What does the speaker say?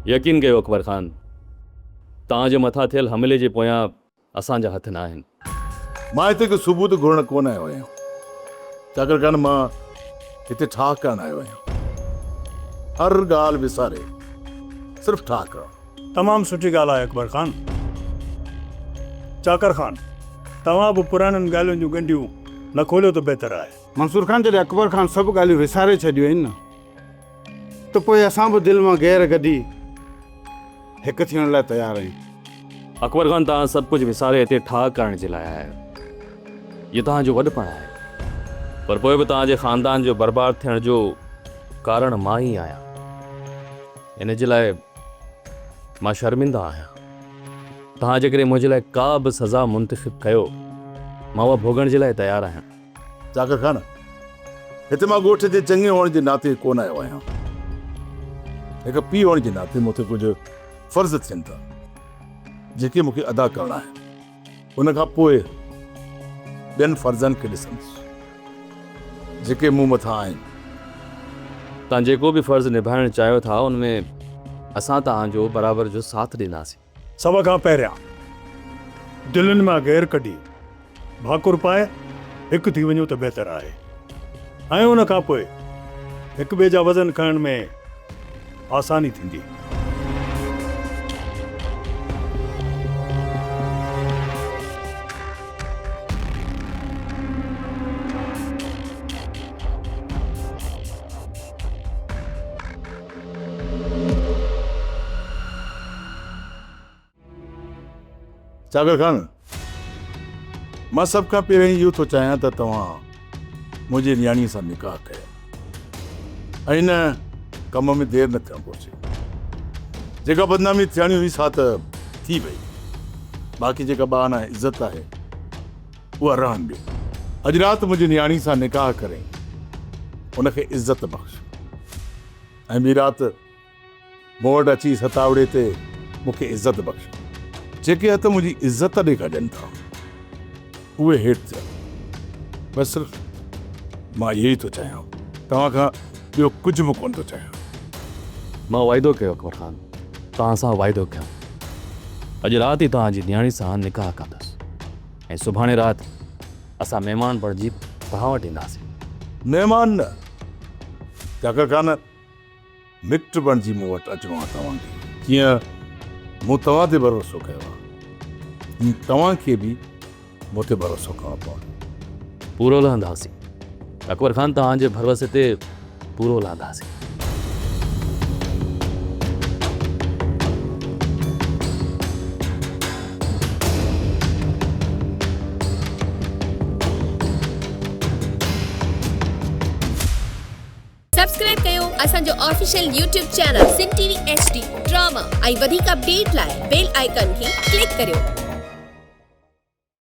यकीन कयो अकबर ख़ान, तव्हांजे मथां थियल हमले जे पोयां असांजा हथ न आहिनि। मां हिते को सबूत घुरण कोन आयो आहियां, छाकाणि मां हिते ठाह करण आयो आहियां। हर ॻाल्हि विसारे सिर्फ़ ठाह करण। तमामु सुठी ॻाल्हि आहे अकबर ख़ान। चाकर ख़ान, तव्हां बि पुराणनि ॻाल्हियुनि जूं ॻंढियूं न खोलियो त बहितर आहे। मंसूर खान, जॾहिं अकबर ख़ान सभु ॻाल्हियूं विसारे छॾियूं आहिनि न, त पोइ असां बि दिलि मां गैर कढी हिकु थियण लाइ तयारु आहियूं। अकबर ख़ान, तव्हां सभु कुझु विसारे हिते ठाह करण जे लाइ आहियो। इहो तव्हांजो वॾपण आहे, पर पोइ बि तव्हांजे ख़ानदान जो बर्बाद थियण जो कारण मां ई आहियां। इन जे लाइ मां शर्मिंदा आहियां। तव्हां जेकॾहिं मुंहिंजे लाइ का बि सज़ा मुंतखिब कयो, मां उहा भोगण जे लाइ तयारु आहियां। चाकर ख़ान, हिते मां ॻोठ जे चङे हुअण जे नाते कोन आयो आहियां। हिकु पीउ हुअण जे नाते मूंखे कुझु फ़र्ज़ थियनि था जेके मूंखे अदा करणा आहिनि। उन खां पोइ ॿियनि फ़र्ज़नि खे ॾिसंदुसि जेके मूं मथां आहिनि। तव्हां जेको बि फ़र्ज़ु निभाइणु चाहियो था, उनमें असां तव्हांजो बराबरि जो साथ ॾींदासीं। सभ खां पहिरियां दिलनि मां गैर कढी भाकुर पाए हिकु थी वञो त बहितर आहे, ऐं उन खां पोइ हिकु ॿिए जा वज़न खणण में आसानी थींदी। चाकर ख़ान, मां सभ खां पहिरियों इहो थो चाहियां त तव्हां मुंहिंजी नियाणीअ सां निकाह कयो ऐं इन कम में देरि न थियणु घुरिजे। जेका बदनामी थियणी हुई सा त थी वई, बाक़ी जेका बहाना इज़त आहे उहा रहण ॾियो। अॼु राति मुंहिंजी नियाणी सां निकाह करे उनखे इज़त बख़्श ऐं ॿी राति मूं वटि अची सतावड़े ते मूंखे इज़त बख़्श। जेके हथ मुंहिंजी इज़त ॾे कढनि था उहे हेठि थियनि। बसि सिर्फ़ु मां इहो ई थो चाहियां, तव्हां खां ॿियो कुझु बि कोन थो चाहियां। मां वाइदो कयो अकबर ख़ान, तव्हां सां वाइदो कयो। अॼु राति ई तव्हांजी नियाणी सां निकाह कंदुसि ऐं सुभाणे राति असां महिमान बणिजी तव्हां वटि ईंदासीं। महिमान न, चाकर ख़ान, मिट बणिजी मूं वटि अचिणो आहे तव्हांखे। कीअं मूं तव्हां ते भरोसो कयो आहे, तव्हांखे बि मूं ते भरोसो करणो पवंदो। पूरो लहंदासीं अकबर ख़ान, तव्हांजे भरोसे ते पूरो लहंदासीं। सब्सक्राइब कयो असांजो official YouTube channel Sindh TV HD drama ऐं वधीक अपडेट लाइ बेल आइकन खे क्लिक करियो।